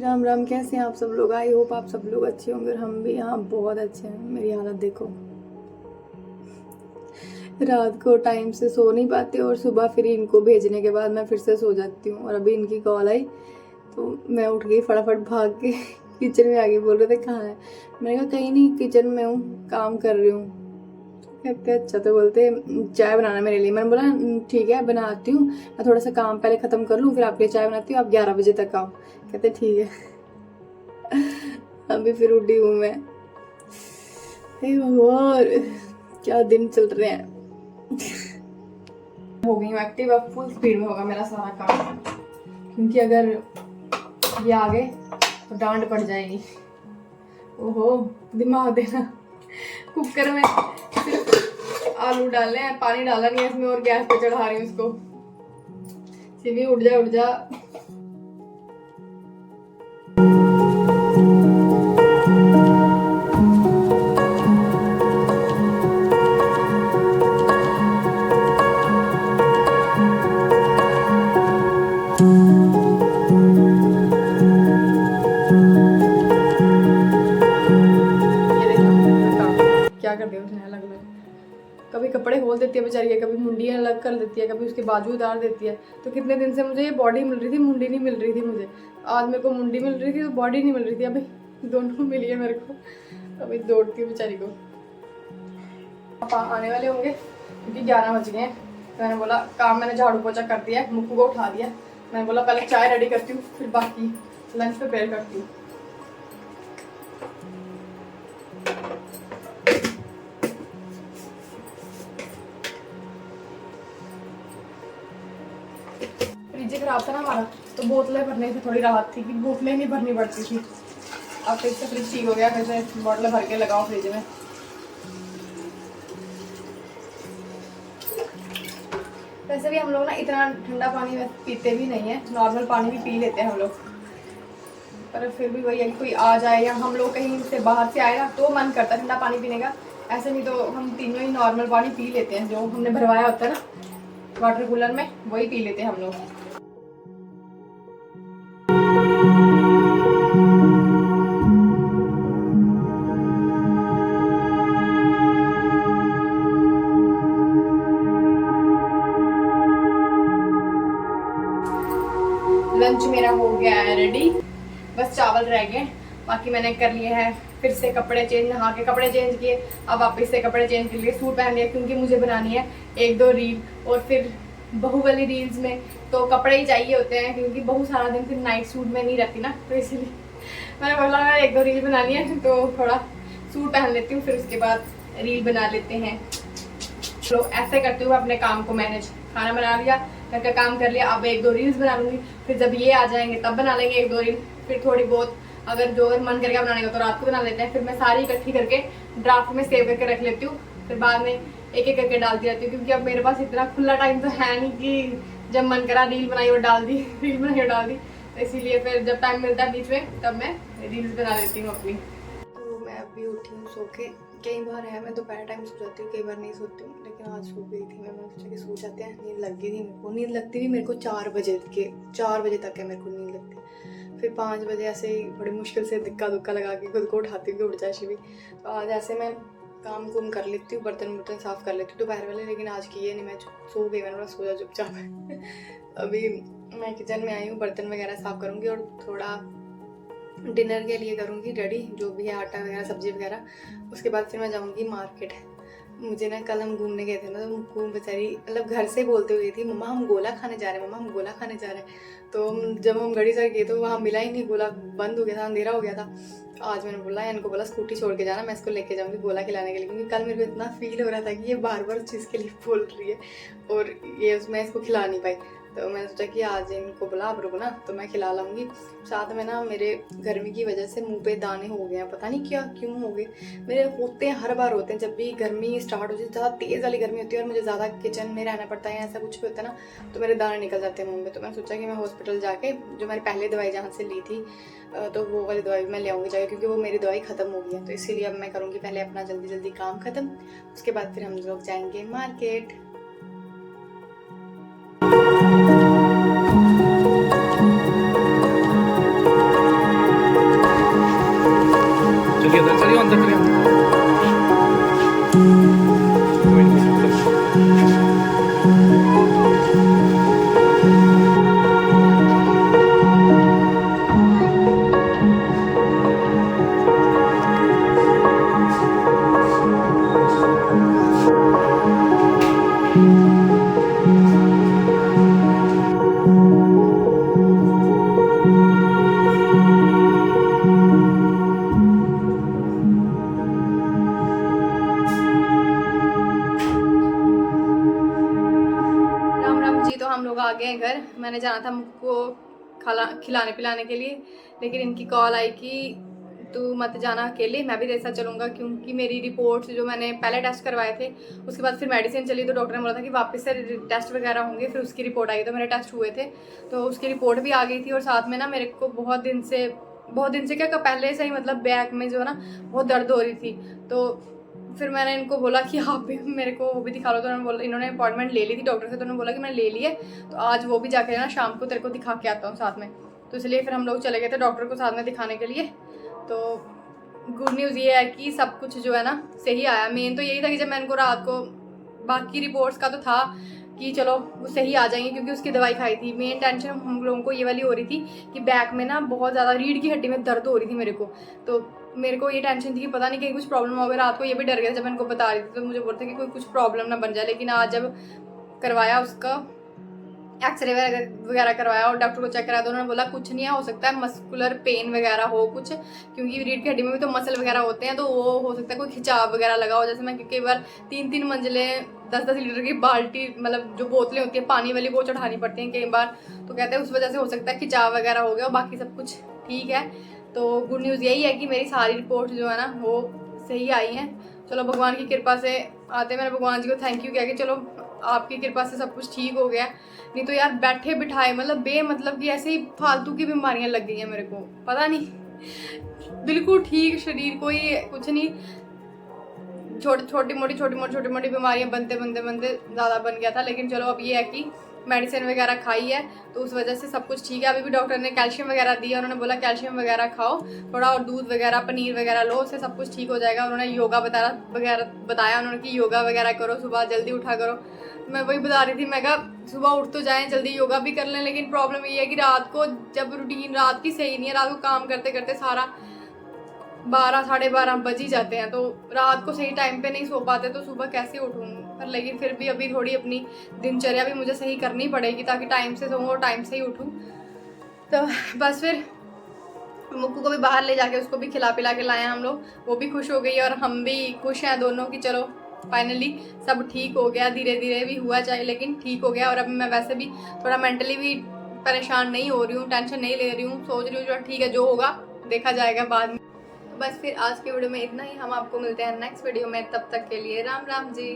राम राम। कैसे हैं आप सब लोग? आई होप आप सब लोग अच्छे होंगे और हम भी यहाँ बहुत अच्छे हैं। मेरी हालत देखो, रात को टाइम से सो नहीं पाती और सुबह फिर इनको भेजने के बाद मैं फिर से सो जाती हूँ। और अभी इनकी कॉल आई तो मैं उठ गई, फटाफट भाग के किचन में आ गई। बोल रहे थे कहाँ है? मैंने कहा कहीं नहीं, किचन में हूँ, काम कर रही हूँ। कहते अच्छा, तो बोलते चाय बनाना मेरे लिए। मैंने बोला ठीक है बनाती हूँ, मैं थोड़ा सा काम पहले ख़त्म कर लूँ फिर आपके लिए चाय बनाती हूँ, आप 11 बजे तक आओ। कहते ठीक है। अभी फिर उठी हूँ मैं। हे भगवान, क्या दिन चल रहे हैं। हो गई हूँ एक्टिव, अब फुल स्पीड में होगा मेरा सारा काम, क्योंकि अगर ये आ गए तो डांट पड़ जाएगी। ओहो, दिमाग देना। कुकर में सिर्फ आलू डाले हैं, पानी डाला नहीं है इसमें और गैस पे चढ़ा रही हूँ इसको। सिवी उठ जा उठ जा। क्या कर दिया उसने अलग अलग, कभी कपड़े खोल देती है बेचारी है, कभी मुंडियाँ अलग कर देती है, कभी उसके बाजू उतार देती है। तो कितने दिन से मुझे ये बॉडी मिल रही थी, मुंडी नहीं मिल रही थी मुझे। आज मेरे को मुंडी मिल रही थी तो बॉडी नहीं मिल रही थी। अभी दोनों मिली है मेरे को, अभी दौड़ती हूँ बेचारी को। पापा आने वाले होंगे क्योंकि 11 बज गए हैं। तो मैंने बोला काम मैंने झाड़ू पोछा कर दिया, मुक्कू को उठा दिया। मैंने बोला पहले चाय रेडी करती हूँ फिर बाकी लंच प्रिपेयर करती हूँ। फ्रिज खराब था ना हमारा, तो बोतलें भरने से थोड़ी राहत थी कि बोतलें नहीं भरनी पड़ती थी। अब फिर से फ्रिज ठीक हो गया, फिर से बोतलें भर के लगाओ फ्रिज में। वैसे भी हम लोग ना इतना ठंडा पानी पीते भी नहीं है, नॉर्मल पानी भी पी लेते हैं हम लोग। पर फिर भी वही है कि कोई आ जाए या हम लोग कहीं से बाहर से आए ना तो मन करता है ठंडा पानी पीने का। ऐसे नहीं तो हम तीनों ही नॉर्मल पानी पी लेते हैं, जो हमने भरवाया होता है ना वाटर कूलर में, वही पी लेते हैं हम लोग। लंच मेरा हो गया है रेडी, बस चावल रह गए। बाकी मैंने कर लिए हैं फिर से कपड़े चेंज, नहा के कपड़े चेंज किए। अब वापस से कपड़े चेंज कर लिए, सूट पहन लिया क्योंकि मुझे बनानी है 1-2 रील। और फिर बहू वाली रील्स में तो कपड़े ही चाहिए होते हैं, क्योंकि बहू सारा दिन फिर नाइट सूट में नहीं रहती ना, तो इसलिए मैंने बोला 1-2 रील बनानी है तो थोड़ा सूट पहन लेती हूँ, फिर उसके बाद रील बना लेते हैं। तो ऐसे करती हूँ अपने काम को मैनेज। खाना बना लिया, घर का काम कर लिया, अब 1-2 रील्स बना लूँगी। फिर जब ये आ जाएंगे तब बना लेंगे 1-2 रील। फिर थोड़ी बहुत अगर जो मन करेगा बनाने का तो रात को बना लेते हैं। फिर मैं सारी इकट्ठी करके ड्राफ्ट में सेव करके रख लेती हूँ, फिर बाद में एक एक करके डालती रहती हूँ। क्योंकि अब मेरे पास इतना खुला टाइम तो है नहीं कि जब मन करा रील बनाई और डाल दी, रील बनाई और डाल दी। तो इसीलिए फिर जब टाइम मिलता है बीच में तब मैं रील्स बना लेती हूँ अपनी। तो मैं अभी उठी हूँ सो के। कई बार है मैं दोपहर टाइम सो जाती हूँ, कई बार नहीं सोती हूँ, लेकिन आज सो गई थी मैं। मैंने सोचा कि सो जाते हैं। नींद लग गई थी मेरे को, नींद लगती थी मेरे को 4 बजे तक है मेरे को नींद लगती। फिर 5 बजे ऐसे ही बड़ी मुश्किल से दिक्का दुक्का लगा के खुद को उठाती हूँ कि उठ जाए शिवी। तो आज ऐसे मैं काम कुम कर लेती हूँ, बर्तन वर्तन साफ़ कर लेती हूँ दोपहर वाले, लेकिन आज किए नहीं। मैं सो गई, मैंने बोला सो जा चुपचाप। अभी मैं किचन में आई हूँ, बर्तन वगैरह साफ़ करूँगी और थोड़ा डिनर के लिए करूँगी रेडी, जो भी है आटा वगैरह सब्जी वगैरह। उसके बाद फिर मैं जाऊँगी मार्केट। मुझे ना कल हम घूमने गए थे ना, तो मुझको बेचारी मतलब घर से बोलते हुए थी मम्मा हम गोला खाने जा रहे हैं, मम्मा हम गोला खाने जा रहे हैं। तो जब हम गड़ी से गए तो वहाँ मिला ही नहीं, गोला बंद हो गया था, अंधेरा हो गया था। तो आज मैंने बोला इनको, बोला स्कूटी छोड़ के जाना, मैं इसको लेके जाऊँगी गोला खिलाने के लिए। क्योंकि कल मेरे को इतना फील हो रहा था कि ये बार बार उस चीज़ के लिए बोल रही है और ये उसमें इसको खिला नहीं पाई। तो मैंने सोचा कि आज इनको बोला आप रुको ना, तो मैं खिला लाऊंगी। साथ में ना मेरे गर्मी की वजह से मुंह पे दाने हो गए हैं, पता नहीं क्या क्यों हो गए। मेरे होते हैं, हर बार होते हैं जब भी गर्मी स्टार्ट होती है, ज़्यादा तेज़ वाली गर्मी होती है और मुझे ज़्यादा किचन में रहना पड़ता है, ऐसा कुछ भी होता है ना, तो मेरे दाने निकल जाते हैं मुँह में। तो मैंने सोचा कि मैं हॉस्पिटल जाके जो मैंने पहले दवाई जहाँ से ली थी तो वो वाली दवाई भी मैं ले आऊँगी जाके, क्योंकि वो मेरी दवाई ख़त्म हो गई है। तो इसीलिए अब मैं करूँगी पहले अपना जल्दी जल्दी काम ख़त्म, उसके बाद फिर हम लोग जाएंगे मार्केट। गए हैं घर। मैंने जाना था मुझको खिलाने पिलाने के लिए, लेकिन इनकी कॉल आई कि तू मत जाना अकेले, मैं भी तेरे साथ चलूँगा, क्योंकि मेरी रिपोर्ट्स जो मैंने पहले टेस्ट करवाए थे उसके बाद फिर मेडिसिन चली तो डॉक्टर ने बोला था कि वापस से टेस्ट वगैरह होंगे। फिर उसकी रिपोर्ट आई तो मेरे टेस्ट हुए थे तो उसकी रिपोर्ट भी आ गई थी। और साथ में ना मेरे को बहुत दिन से क्या पहले से ही मतलब बैक में जो है ना बहुत दर्द हो रही थी। तो फिर मैंने इनको बोला कि आप भी मेरे को वो भी दिखा लो। तो उन्होंने बोला, इन्होंने अपॉइंटमेंट ले ली थी डॉक्टर से, तो उन्होंने बोला कि मैंने ले ली है तो आज वो भी जाके ना शाम को तेरे को दिखा के आता हूँ साथ में। तो इसलिए फिर हम लोग चले गए थे डॉक्टर को साथ में दिखाने के लिए। तो गुड न्यूज़ ये है कि सब कुछ जो है ना सही आया। मेन तो यही था कि जब मैं इनको रात को, बाकी रिपोर्ट्स का तो था कि चलो वो सही आ जाएंगे क्योंकि उसकी दवाई खाई थी। मेन टेंशन हम लोगों को ये वाली हो रही थी कि बैक में ना बहुत ज़्यादा रीढ़ की हड्डी में दर्द हो रही थी मेरे को। तो मेरे को ये टेंशन थी कि पता नहीं कहीं कुछ प्रॉब्लम हो गई। रात को ये भी डर गया जब मैं इनको बता रही थी तो मुझे बोलते कि कोई कुछ प्रॉब्लम ना बन जाए। लेकिन आज जब करवाया उसका एक्सरे वगैरह करवाया और डॉक्टर को चेक कराया तो उन्होंने बोला कुछ नहीं है, हो सकता है मस्कुलर पेन वगैरह हो कुछ, क्योंकि रीढ़ की हड्डी में भी तो मसल वगैरह होते हैं तो वो हो सकता है कोई खिंचाव वगैरह लगा हो। जैसे मैं कई बार 3-3 मंजिलें 10-10 लीटर की बाल्टी मतलब जो बोतलें होती है पानी वाली वो चढ़ानी पड़ती हैं कई बार, तो कहते हैं उस वजह से हो सकता है खिंचाव वगैरह हो गया। और बाकी सब कुछ ठीक है। तो गुड न्यूज़ यही है कि मेरी सारी रिपोर्ट जो है ना वो सही आई हैं। चलो भगवान की कृपा से आते मैंने भगवान जी को थैंक यू किया कि चलो आपकी कृपा से सब कुछ ठीक हो गया। नहीं तो यार बैठे बिठाए मतलब बेमतलब की ऐसे ही फालतू की बीमारियां लग गई हैं मेरे को, पता नहीं बिल्कुल ठीक शरीर कोई कुछ नहीं, छोटी मोटी बीमारियां बनते ज़्यादा बन गया था। लेकिन चलो अब ये है कि मेडिसिन वगैरह खाई है तो उस वजह से सब कुछ ठीक है। अभी भी डॉक्टर ने कैल्शियम वगैरह दिया, उन्होंने बोला कैल्शियम वगैरह खाओ थोड़ा और दूध वगैरह पनीर वगैरह लो, उससे सब कुछ ठीक हो जाएगा। उन्होंने योगा बताया उन्होंने कि योगा वगैरह करो, सुबह जल्दी उठा करो। तो मैं वही बता रही थी, मैं कहा सुबह उठ तो जाएँ जल्दी योगा भी कर लें, लेकिन प्रॉब्लम ये है कि रात को जब रूटीन रात की सही नहीं है, रात को काम करते करते सारा 12-12:30 बज ही जाते हैं तो रात को सही टाइम पे नहीं सो पाते तो सुबह कैसे उठूँ। पर लेकिन फिर भी अभी थोड़ी अपनी दिनचर्या भी मुझे सही करनी पड़ेगी ताकि टाइम से सोऊं और टाइम से ही उठूँ। तो बस फिर मुक्कू को भी बाहर ले जाके उसको भी खिला पिला के लाए हम लोग, वो भी खुश हो गई और हम भी खुश हैं दोनों कि चलो फाइनली सब ठीक हो गया। धीरे धीरे भी हुआ चाहे लेकिन ठीक हो गया। और अब मैं वैसे भी थोड़ा मेंटली भी परेशान नहीं हो रही हूँ, टेंशन नहीं ले रही हूँ, सोच रही हूँ चलो ठीक है जो होगा देखा जाएगा बाद में। बस फिर आज के वीडियो में इतना ही। हम आपको मिलते हैं नेक्स्ट वीडियो में, तब तक के लिए राम राम जी।